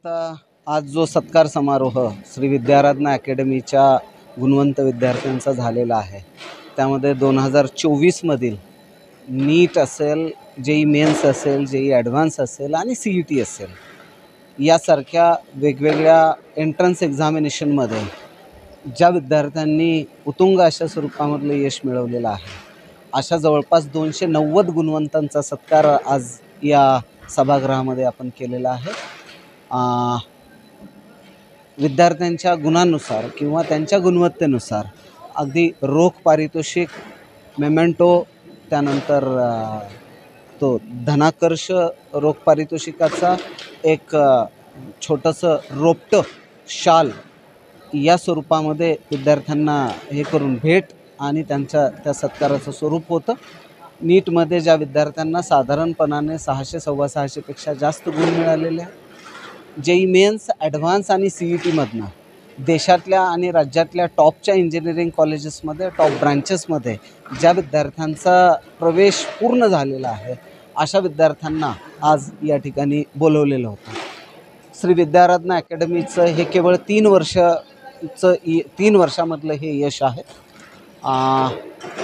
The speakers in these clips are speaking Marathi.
आज जो सत्कार समारोह श्री विद्याराधना अकॅडमीच्या गुणवंत विद्यार्थ्यांचा झालेला आहे, त्यामध्ये 2024मधील नीट असेल, जेई मेन्स असेल, जेई ॲडव्हान्स असेल आणि CET असेल, यासारख्या वेगवेगळ्या एंट्रन्स एक्झामिनेशनमध्ये ज्या विद्यार्थ्यांनी उत्तुंग अशा स्वरूपामधलं यश मिळवलेलं आहे, अशा जवळपास 290 गुणवंतांचा सत्कार आज या सभागृहामध्ये आपण केलेला आहे. विद्यार्थ्यांच्या गुणानुसार किंवा त्यांच्या गुणवत्तेनुसार अगदी रोख पारितोषिक, मेमेंटो, त्यानंतर तो धनाकर्ष रोख पारितोषिकाचा एक छोटंसं रोपटं शाल या स्वरूपामध्ये विद्यार्थ्यांना हे करून भेट आणि त्या सत्काराचं स्वरूप होतं. नीटमध्ये ज्या विद्यार्थ्यांना साधारणपणाने 600 सव्वा 600पेक्षा जास्त गुण मिळालेले आहेत, जेई मेन्स, ॲडव्हान्स आणि CETमधनं देशातल्या आणि राज्यातल्या टॉपच्या इंजिनिअरिंग कॉलेजेसमध्ये, टॉप ब्रँचेसमध्ये ज्या विद्यार्थ्यांचा प्रवेश पूर्ण झालेला आहे, अशा विद्यार्थ्यांना आज या ठिकाणी बोलवलेलं होतं. श्री विद्याराधना अकॅडमीचं हे केवळ 3 वर्षामधलं हे यश आहे.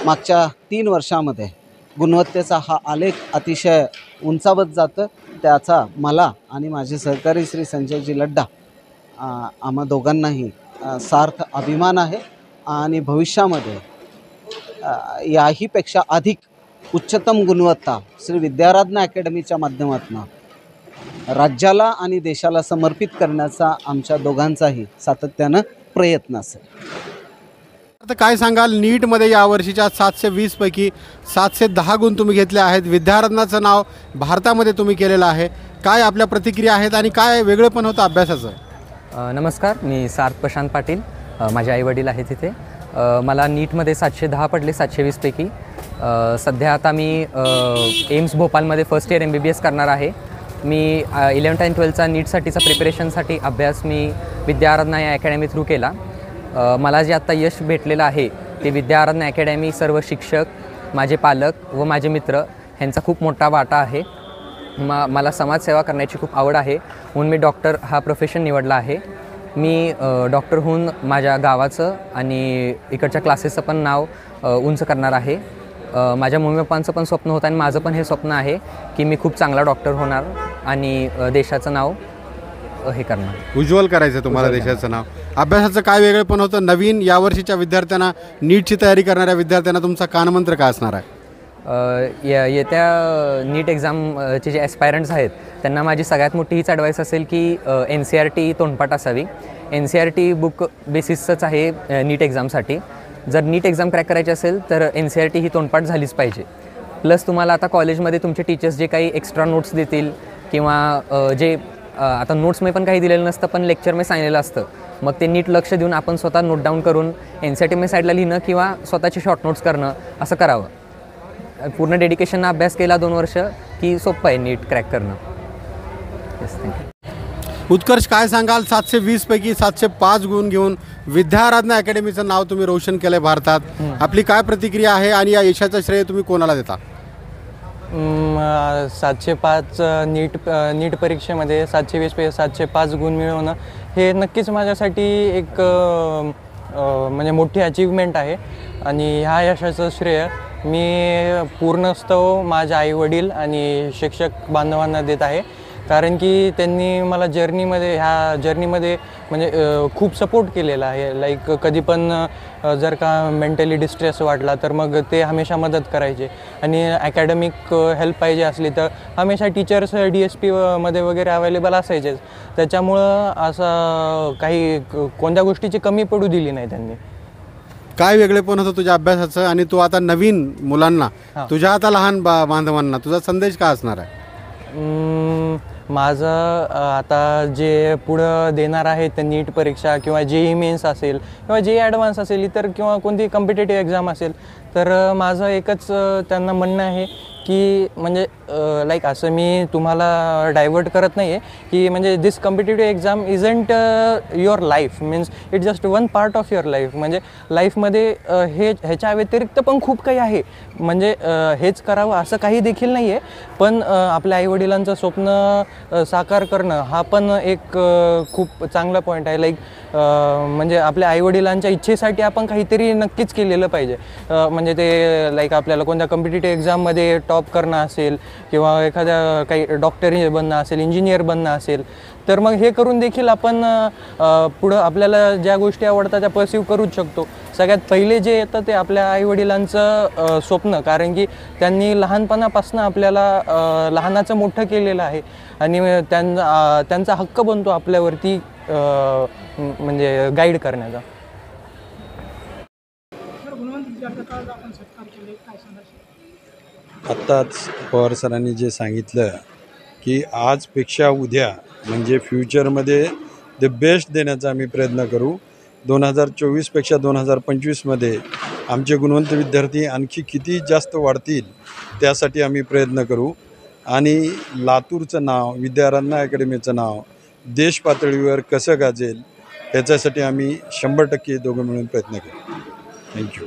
मागच्या 3 वर्षामध्ये गुणवत्तेचा हा आलेख अतिशय उंचावत जातं. त्याचा मला आणि माझे सहकारी श्री संजयजी लड्डा आम्हा दोघांनाही सार्थ अभिमान आहे आणि भविष्यामध्ये याहीपेक्षा अधिक उच्चतम गुणवत्ता श्री विद्याराधना अकॅडमीच्या माध्यमातून राज्याला आणि देशाला समर्पित करण्याचा आमच्या दोघांचाही सातत्यानं प्रयत्न असेल. आता काय सांगाल, नीटमध्ये यावर्षीच्या 720 पैकी 710 गुण तुम्ही घेतले आहेत. विद्याराधनाचं नाव भारतामध्ये तुम्ही केलेलं आहे. काय आपल्या प्रतिक्रिया आहेत आणि काय वेगळेपण होतं अभ्यासाचं? नमस्कार, मी सार्थ प्रशांत पाटील. माझे आईवडील आहेत तिथे. मला नीटमध्ये 710 पडले 720 पैकी. सध्या आता मी एम्स भोपाळमध्ये फर्स्ट इयर MBBS करणार आहे. मी 11th आणि 12thचा नीटसाठीचा प्रिपरेशनसाठी अभ्यास मी विद्याराधना या अकॅडमी थ्रू केला. मला जे आत्ता यश भेटलेलं आहे ते विद्याराधना अकॅडमी, सर्व शिक्षक, माझे पालक व माझे मित्र ह्यांचा खूप मोठा वाटा आहे. मला समाजसेवा करण्याची खूप आवड आहे म्हणून मी डॉक्टर हा प्रोफेशन निवडला आहे. मी डॉक्टर होऊन माझ्या गावाचं आणि इकडच्या क्लासेसचं पण नाव उंच करणार आहे. माझ्या मम्मी पप्पांचं पण स्वप्न होतं आणि माझं पण हे स्वप्न आहे की मी खूप चांगला डॉक्टर होणार आणि देशाचं नाव हे करणार, उज्ज्वल करायचं तुम्हाला देशाचं नाव. अभ्यासाचं काय वेगळेपण होतं? नवीन यावर्षीच्या विद्यार्थ्यांना, नीटची तयारी करणाऱ्या विद्यार्थ्यांना तुमचा कानमंत्र काय असणार आहे? येत्या नीट एक्झामचे जे ॲस्पायरंट्स आहेत त्यांना माझी सगळ्यात मोठी हीच ॲडवाईस असेल की NCERT तोंडपाठ असावी. NCERT बुक बेसिसचंच आहे नीट एक्झामसाठी. जर नीट एक्झाम क्रॅक करायची असेल तर NCERT ही तोंडपाठ झालीच पाहिजे. प्लस तुम्हाला आता कॉलेजमध्ये तुमचे टीचर्स जे काही एक्स्ट्रा नोट्स देतील किंवा जे आता नोट्समध्ये पण काही दिलेलं नसतं पण लेक्चरमध्ये सांगितलेलं असतं, मग ते नीट लक्ष देऊन आपण स्वतः नोट डाऊन करून NCERT साईडला लिहिणं किंवा स्वतःची शॉर्ट नोट्स करणं असं करावं. पूर्ण डेडिकेशननं अभ्यास केला 2 वर्ष की सोपं आहे नीट क्रॅक करणं. Yes, thank you. उत्कर्ष, काय सांगाल? 720 पैकी 705 गुण घेऊन विद्याराधना अकॅडमीचं नाव तुम्ही रोशन केलं आहे भारतात. आपली काय प्रतिक्रिया आहे आणि या यशाचं श्रेय तुम्ही कोणाला देता? 705 नीट परीक्षेमध्ये 720 पैकी 705 गुण मिळवणं हे नक्कीच माझ्यासाठी एक म्हणजे मोठी अचीवमेंट आहे आणि ह्या यशाचं श्रेय मी पूर्णस्तव माझ्या आईवडील आणि शिक्षक बांधवांना देत आहे. कारण की त्यांनी मला ह्या जर्नीमध्ये म्हणजे खूप सपोर्ट केलेला आहे. लाईक कधी पण जर का मेंटली डिस्ट्रेस वाटला तर मग ते हमेशा मदत करायचे आणि अकॅडमिक हेल्प पाहिजे असली तर हमेशा टीचर्स DSP मध्ये वगैरे अवेलेबल असायचेच. त्याच्यामुळं असं काही कोणत्या गोष्टीची कमी पडू दिली नाही त्यांनी. काय वेगळेपण होतं तुझ्या अभ्यासाचं आणि तू आता नवीन मुलांना, तुझ्या आता लहान बांधवांना तुझा संदेश काय असणार आहे? माझं आता जे पुढं देणार आहे ते नीट परीक्षा किंवा JEE मेन्स असेल किंवा JEE ॲडव्हान्स असेल, इतर किंवा कोणती कॉम्पिटेटिव्ह एक्झाम असेल, तर माझं एकच त्यांना म्हणणं आहे की म्हणजे लाईक असं मी तुम्हाला डायवर्ट करत नाही आहे की म्हणजे this competitive exam isn't your life means it just one part of your life. म्हणजे लाईफमध्ये ह्याच्या व्यतिरिक्त पण खूप काही आहे. म्हणजे हेच करावं असं काही देखील नाही आहे. पण आपल्या आईवडिलांचं स्वप्न साकार करणं हा पण एक खूप चांगला पॉईंट आहे. लाईक म्हणजे आपल्या आईवडिलांच्या इच्छेसाठी आपण काहीतरी नक्कीच केलेलं पाहिजे. म्हणजे ते लाईक आपल्याला कोणत्या कॉम्पिटिटिव्ह एक्झाममध्ये टॉप करणं असेल किंवा एखाद्या काही डॉक्टर बनणं असेल, इंजिनियर बनणं असेल, तर मग हे करून देखील आपण पुढं आपल्याला ज्या गोष्टी आवडतात त्या पर्सिव्ह करूच शकतो. सगळ्यात पहिले जे येतं ते आपल्या आईवडिलांचं स्वप्न, कारण की त्यांनी लहानपणापासून आपल्याला लहानाचं मोठं केलेलं आहे आणि त्यांचा हक्क बनतो आपल्यावरती म्हणजे गाईड करण्याचा. आत्ताच पवार सरांनी जे सांगितलं की आजपेक्षा उद्या म्हणजे फ्युचरमध्ये द बेस्ट देण्याचा आम्ही प्रयत्न करू. 2024पेक्षा 2025मध्ये आमचे गुणवंत विद्यार्थी आणखी किती जास्त वाढतील त्यासाठी आम्ही प्रयत्न करू. आणि लातूरचं नाव, विद्यारत्न अकॅडमीचं नाव देश पातळीवर कसं गाजेल ह्याच्यासाठी आम्ही 100% दोघं मिळून प्रयत्न करू. थँक्यू.